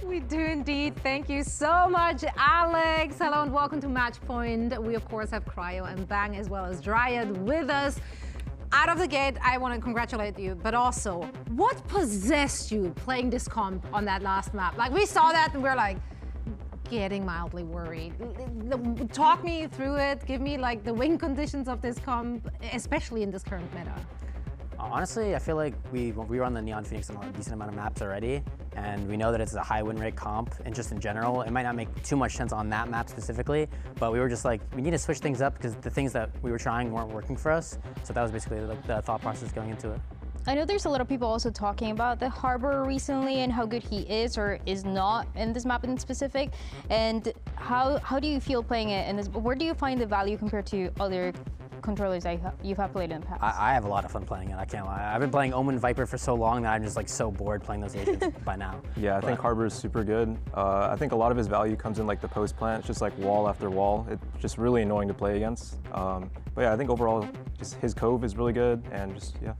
We do indeed. Thank you so much, Alex. Hello and welcome to Matchpoint. We, of course, have Cryo and Bang as well as Dryad with us. Out of the gate, I want to congratulate you, but also, what possessed you playing this comp on that last map? Like, we saw that and we're like, getting mildly worried. Talk me through it. Give me like the win conditions of this comp, especially in this current meta. Honestly, I feel like we run the Neon Phoenix on a decent amount of maps already, and we know that it's a high win rate comp, and just in general, it might not make too much sense on that map specifically, but we were just like, we need to switch things up because the things that we were trying weren't working for us, so that was basically like the thought process going into it. I know there's a lot of people also talking about the Harbor recently and how good he is or is not in this map in specific, and how do you feel playing it, and where do you find the value compared to other controllers that you have played in the past? I have a lot of fun playing it, I can't lie. I've been playing Omen Viper for so long that I'm just like so bored playing those agents by now. Yeah, I think Harbor is super good. I think a lot of his value comes in like the post plant. It's just like wall after wall. It's just really annoying to play against. But yeah, I think overall just his Cove is really good, and just, yeah.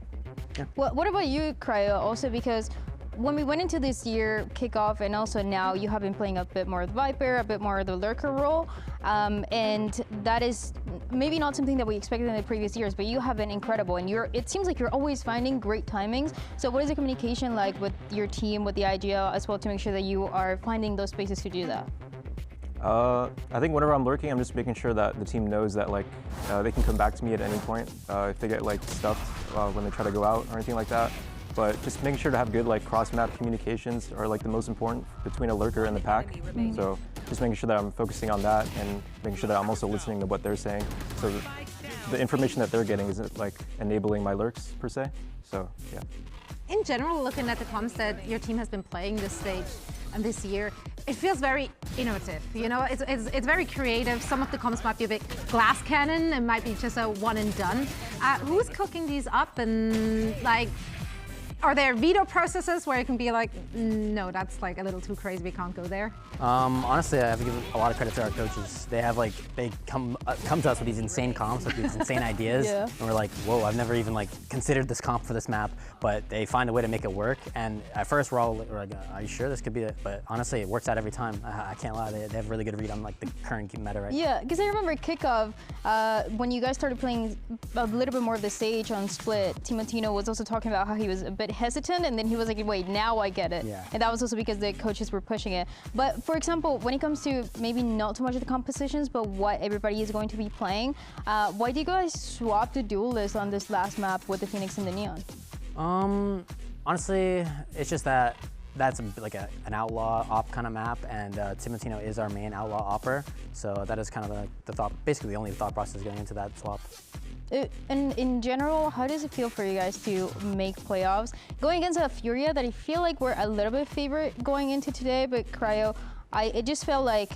Well, what about you, Cryo, also because when we went into this year kickoff and also now you have been playing a bit more of the Viper, a bit more of the Lurker role, and that is maybe not something that we expected in the previous years, but you have been incredible, and it seems like you're always finding great timings. So what is the communication like with your team, with the idea as well, to make sure that you are finding those spaces to do that? I think whenever I'm lurking, I'm just making sure that the team knows that like they can come back to me at any point if they get like stuffed when they try to go out or anything like that. But just making sure to have good like cross-map communications are like the most important between a lurker and the pack. So just making sure that I'm focusing on that and making sure that I'm also listening to what they're saying. So the information that they're getting isn't like enabling my lurks per se. So yeah. In general, looking at the comps that your team has been playing this stage and this year, it feels very innovative. You know, it's very creative. Some of the comps might be a bit glass cannon. It might be just a one and done. Who's cooking these up, and like, are there veto processes where it can be like, no, that's like a little too crazy, we can't go there? Honestly, I have to give a lot of credit to our coaches. They have like, they come to us with these insane comps, with these insane ideas, Yeah. and we're like, whoa, I've never even like considered this comp for this map, but they find a way to make it work. And at first we're like, are you sure this could be it? But honestly, it works out every time. I can't lie, they have a really good read on like the current meta right now. Yeah, because I remember kickoff, when you guys started playing a little bit more of the stage on Split, Timotino was also talking about how he was a bit hesitant, and then he was like, wait, now I get it. Yeah. And that was also because the coaches were pushing it. But for example, when it comes to maybe not too much of the compositions, but what everybody is going to be playing, why do you guys swap the duel list on this last map with the Phoenix and the Neon? Honestly, it's just that that's like an outlaw op kind of map, and Timotino is our main outlaw opper, so that is kind of the thought, basically the only thought process going into that swap. And in general, how does it feel for you guys to make playoffs? Going against a Furia that I feel like we're a little bit favorite going into today, but Cryo, it just felt like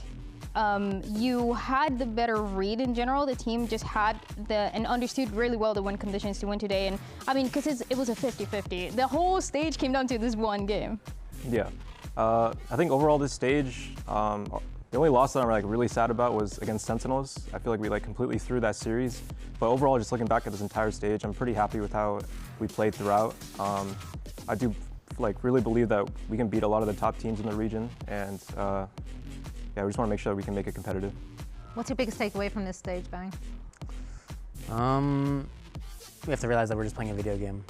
you had the better read in general. The team just had and understood really well the win conditions to win today. And I mean, because it was a 50-50. The whole stage came down to this one game. Yeah, I think overall this stage, the only loss that I'm like really sad about was against Sentinels. I feel like we like completely threw that series. But overall, just looking back at this entire stage, I'm pretty happy with how we played throughout. I do like really believe that we can beat a lot of the top teams in the region, and yeah, we just want to make sure that we can make it competitive. What's your biggest takeaway from this stage, Bang? We have to realize that we're just playing a video game.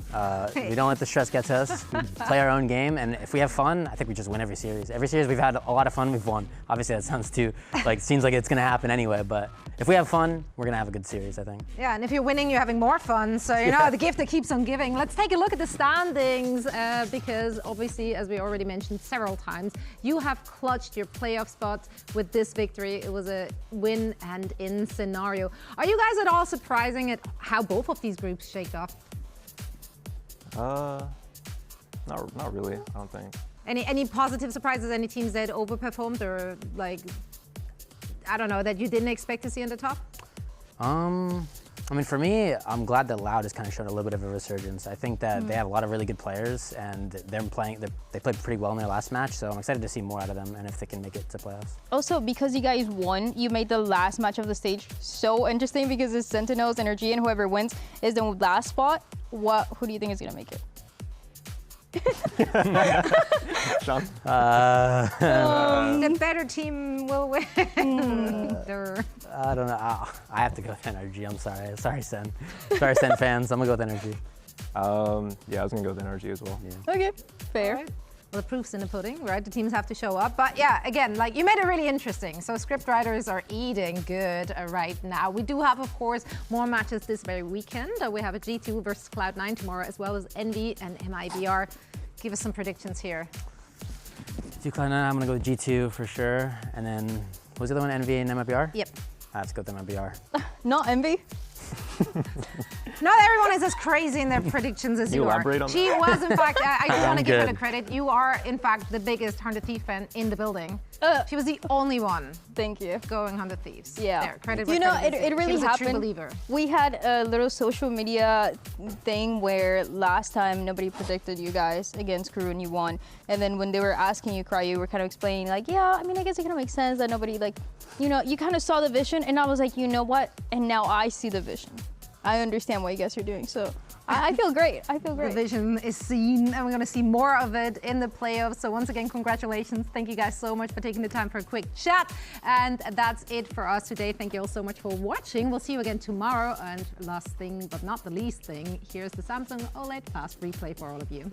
We don't let the stress get to us. We play our own game, and if we have fun, I think we just win every series. Every series we've had a lot of fun, we've won. Obviously that sounds too, like, seems like it's gonna happen anyway, but if we have fun, we're gonna have a good series, I think. Yeah, and if you're winning, you're having more fun, so you know, the gift that keeps on giving. Let's take a look at the standings, because obviously, as we already mentioned several times, you have clutched your playoff spot with this victory. It was a win and in scenario. Are you guys at all surprising at how both of these groups shake off? Not really, I don't think. Any positive surprises? Any teams that overperformed, or like, I don't know, that you didn't expect to see in the top? I mean, for me, I'm glad that Loud has kind of shown a little bit of a resurgence. I think that they have a lot of really good players, and they played pretty well in their last match, so I'm excited to see more out of them and if they can make it to playoffs. Also, because you guys won, you made the last match of the stage so interesting, because it's Sentinels, Energy, and whoever wins is the last spot. Who do you think is going to make it? Sean? The better team will win. I don't know. I have to go with energy. I'm sorry. Sorry, Sen. Sorry, Sen fans. I'm going to go with energy. Yeah, I was going to go with energy as well. Yeah. Okay, fair. Right. Well, the proof's in the pudding, right? The teams have to show up. But yeah, again, like you made it really interesting. So script writers are eating good right now. We do have, of course, more matches this very weekend. We have a G2 versus Cloud9 tomorrow, as well as Envy and MIBR. Give us some predictions here. G2 Cloud9, I'm going to go with G2 for sure. And then, what was the other one, Envy and MIBR? Yep. I have to go with MIBR. Not Envy. Not everyone is as crazy in their predictions as you are. Elaborate on She that? was, in fact, I do want to give her good. the credit. You are, in fact, the biggest 100 Thief fan in the building. She was the only one Thank you. going 100 Thieves. Yeah. There, credit You where know, credit is it due. really She was a true happened. believer. We had a little social media thing where last time nobody predicted you guys against Crew and you won. And then when they were asking you, Cryo, you were kind of explaining like, yeah, I mean, I guess it kind of makes sense that nobody like, you know, you kind of saw the vision and I was like, you know what? And now I see the vision. I understand what you guys are doing. So I feel great. I feel The great. vision is seen, and we're going to see more of it in the playoffs. So once again, congratulations. Thank you guys so much for taking the time for a quick chat. And that's it for us today. Thank you all so much for watching. We'll see you again tomorrow. And last thing, but not the least thing, here's the Samsung OLED Fast Replay for all of you.